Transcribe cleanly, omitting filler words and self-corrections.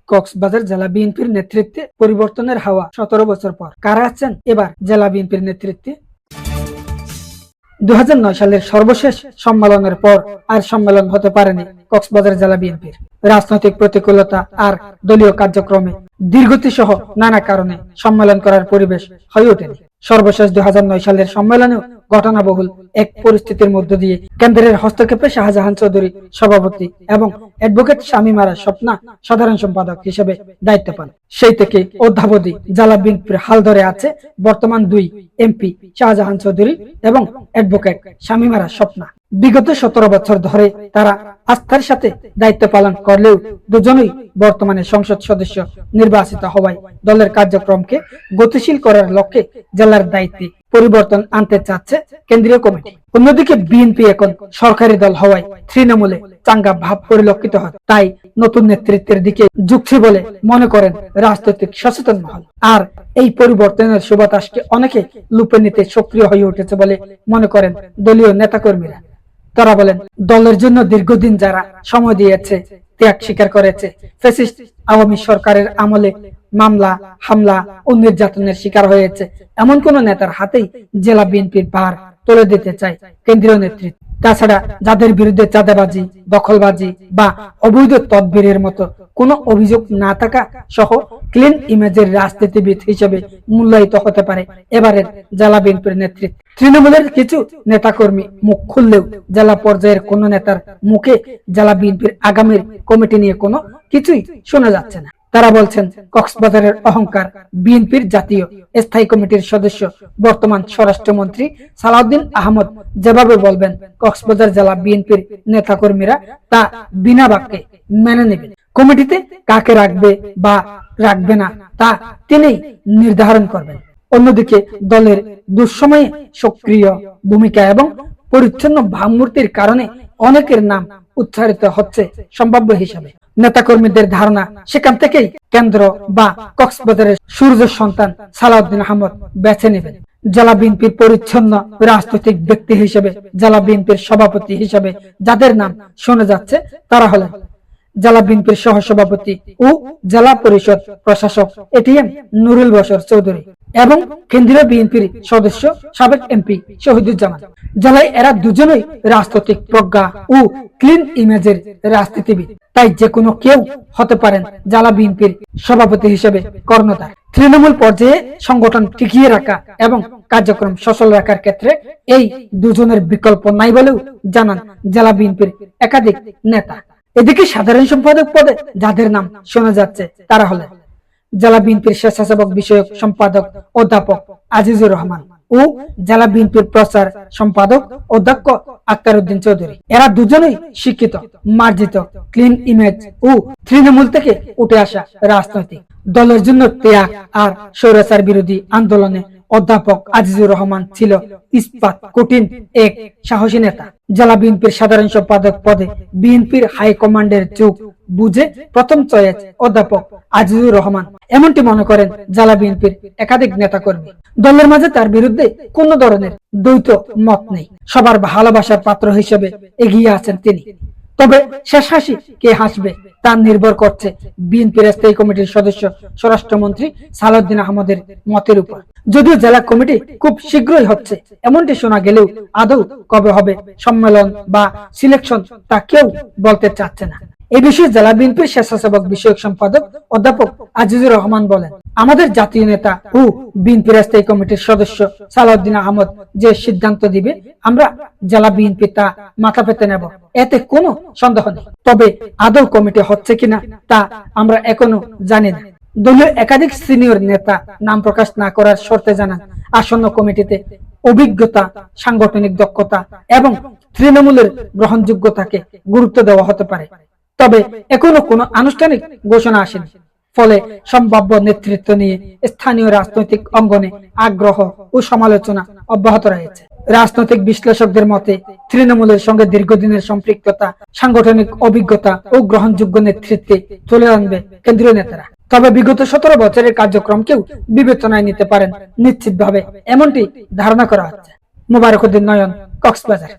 কক্সবাজার জেলা বিএনপির নেতৃত্বে পরিবর্তনের হাওয়া 17 বছর পর। কারা আছেন এবার জেলা বিএনপির নেতৃত্বে? 2009 সালের সর্বশেষ সম্মেলনের পর আর সম্মেলন হতে পারেনি কক্সবাজার জেলা বিএনপির। রাজনৈতিক প্রতিকূলতা আর দলীয় কার্যক্রমে দীর্ঘতি সহ নানা কারণে সম্মেলন করার পরিবেশ হয়ে ওঠেনি। সর্বশেষ 2009 সালের সম্মেলনেও ঘটনাবহুল এক পরিস্থিতির মধ্য দিয়ে কেন্দ্রের হস্তক্ষেপে শাহজাহান চৌধুরী সভাপতি এবং অ্যাডভোকেট শামীমারা স্বপ্না সাধারণ সম্পাদক হিসেবে দায়িত্ব পান। সেই থেকে অদ্যাবধি জেলা বিএনপির হাল ধরে আছে বর্তমান দুই এমপি শাহজাহান চৌধুরী এবং অ্যাডভোকেট শামীমারা স্বপ্না। বিগত 17 বছর ধরে তারা আস্থার সাথে দায়িত্ব পালন করলেও দুজনই বর্তমানে সংসদ সদস্য নির্বাচিত হওয়ায় দলের কার্যক্রমকে গতিশীল করার লক্ষ্যে জেলার দায়িত্বে পরিবর্তন আনতে চাচ্ছে কেন্দ্রীয় কমিটি। অন্যদিকে বিএনপি এখন সরকারি দল হওয়ায় তৃণমূলে চাঙ্গা ভাব পরিলক্ষিত হয়। তাই নতুন নেতৃত্বের দিকে ঝুঁকছে বলে মনে করেন রাজনৈতিক সচেতন মহল। আর এই পরিবর্তনের সুবাতাসকে অনেকে লুপে নিতে সক্রিয় হয়ে উঠেছে বলে মনে করেন দলীয় নেতাকর্মীরা। তারা বলেন, দলের জন্য দীর্ঘদিন যারা সময় দিয়েছে, ত্যাগ স্বীকার করেছে, ফ্যাসিস্ট আওয়ামী সরকারের আমলে মামলা হামলা ও নির্যাতনের শিকার হয়েছে, এমন কোন নেতার হাতেই জেলা বিএনপির ভার তুলে দিতে চায় কেন্দ্রীয় নেতৃত্ব। তাছাড়া যাদের বিরুদ্ধে চাঁদাবাজি, দখলবাজি বা অবৈধ তদবিরের মতো কোনো অভিযোগ না থাকা সহ ক্লিন ইমেজের রাজনীতিবিদ হিসেবে মূল্যায়িত হতে পারে এবারের জেলা বিএনপির নেতৃত্ব। তৃণমূলের কিছু নেতাকর্মী মুখ খুললেও জেলা পর্যায়ের কোন নেতার মুখে জেলা বিএনপির আগামীর কমিটি নিয়ে কোনো কিছুই শোনা যাচ্ছে না। তারা বলছেন, কক্সবাজারের অহংকার বিএনপির জাতীয় স্থায়ী কমিটির সদস্য বর্তমান স্বরাষ্ট্রমন্ত্রী সালাউদ্দিন আহমদ যেভাবে বলবেন, কক্সবাজার জেলা বিএনপির নেতাকর্মীরা তা বিনা বাক্যে মেনে নেবেন। কমিটিতে কাকে রাখবে বা রাখবে না তা তিনিই নির্ধারণ করবেন। অন্যদিকে দলের দুঃসময়ে সক্রিয় ভূমিকা এবং পরিচ্ছন্ন ভাবমূর্তির কারণে অনেকের নাম উচ্চারিত হচ্ছে সম্ভাব্য হিসাবে। নেতাকর্মীদের ধারণা সেখান থেকেই কেন্দ্র বা কক্সবাজারের সূর্য সন্তান সালাউদ্দিন আহমদ বেছে নেবেন। জেলা বিএনপির পরিচ্ছন্ন রাজনৈতিক ব্যক্তি হিসেবে, জেলা বিএনপির সভাপতি হিসেবে যাদের নাম শোনা যাচ্ছে তারা হলেন জেলা বিএনপির সহসভাপতি ও জেলা পরিষদ প্রশাসক এটিএম নুরুল বশর চৌধুরী এবং কেন্দ্রীয় বিএনপির সদস্য সাবেক এমপি শহীদুজ্জামান। জেলায় এরা দুজনই রাজনৈতিক প্রজ্ঞা ও ক্লিন ইমেজের রাজনীতিবিদ। তাই যে কোনো কেউ হতে পারেন জেলা বিএনপির সভাপতি হিসেবে কর্ণধার। তৃণমূল পর্যায়ে সংগঠন টিকিয়ে রাখা এবং কার্যক্রম সচল রাখার ক্ষেত্রে এই দুজনের বিকল্প নাই বলেও জানান জেলা বিএনপির একাধিক নেতা। এদিকে সাধারণ সম্পাদক পদে যাদের নাম শোনা যাচ্ছে তারা হলেন জেলা বিএনপির স্বেচ্ছাসেবক বিষয়ক সম্পাদক অধ্যাপক আজিজুর রহমান ও জেলা বিএনপির প্রচার সম্পাদক অধ্যক্ষ আক্তার উদ্দিন চৌধুরী। এরা দুজনেই শিক্ষিত, মার্জিত, ক্লিন ইমেজ ও তৃণমূল থেকে উঠে আসা রাজনৈতিক। দলের জন্য ত্যাগ আর স্বৈরাচার বিরোধী আন্দোলনে অধ্যাপক আজিজুর রহমান ছিল ইস্পাত কঠিন এক সাহসী নেতা। জেলা বিএনপির সাধারণ সম্পাদক পদে বিএনপির হাইকমান্ডের চোখ বুঝে প্রথম চয়েস অধ্যাপক আজিজুর রহমান, এমনটি মনে করেন জেলা বিএনপির একাধিক নেতাকর্মী। দলের মাঝে তার বিরুদ্ধে কোন ধরনের দ্বৈত মত নেই, সবার ভালোবাসার পাত্র হিসেবে এগিয়ে আছেন তিনি। তবে শেষ হাসি কে হাসবে তা নির্ভর করছে বিএনপির স্থায়ী কমিটির সদস্য স্বরাষ্ট্রমন্ত্রী সালাউদ্দিন আহমদের মতের উপর। যদিও জেলা কমিটি খুব শীঘ্রই হচ্ছে এমনটি শোনা গেলেও আদৌ কবে হবে সম্মেলন বা সিলেকশন তা কেউ বলতে চাচ্ছে না। এই বিষয়ে জেলা বিএনপির স্বেচ্ছাসেবক বিষয়ক সম্পাদক অধ্যাপক আজিজুর রহমান বলেন, আমাদের জাতীয় নেতা ও বিএনপির স্থায়ী কমিটির সদস্য সালাউদ্দিন আহমদ যে সিদ্ধান্ত দিবে আমরা জেলা বিএনপি তা মাথা পেতে নেব, এতে কোনো সন্দেহ নেই। তবে আদৌ কমিটি হচ্ছে কিনা তা আমরা এখনো জানি না। দলীয় একাধিক সিনিয়র নেতা নাম প্রকাশ না করার শর্তে জানান, আসন্ন কমিটিতে অভিজ্ঞতা, সাংগঠনিক দক্ষতা এবং তৃণমূলের গ্রহণযোগ্যতাকে গুরুত্ব দেওয়া হতে পারে। তবে এখনো কোনো আনুষ্ঠানিক ঘোষণা আসেনি। ফলে সম্ভাব্য নেতৃত্ব নিয়ে স্থানীয় রাজনৈতিক অঙ্গনে আগ্রহ ও সমালোচনা অব্যাহত রয়েছে। রাজনৈতিক বিশ্লেষকদের মতে তৃণমূলের সঙ্গে দীর্ঘদিনের সম্পৃক্ততা, সাংগঠনিক অভিজ্ঞতা ও গ্রহণযোগ্য নেতৃত্বে তুলে আনবে কেন্দ্রীয় নেতারা। তবে বিগত 17 বছরের কার্যক্রমকেও বিবেচনায় নিতে পারেন নিশ্চিতভাবে, এমনটি ধারণা করা হচ্ছে। মোবারক উদ্দিন নয়ন, কক্সবাজার।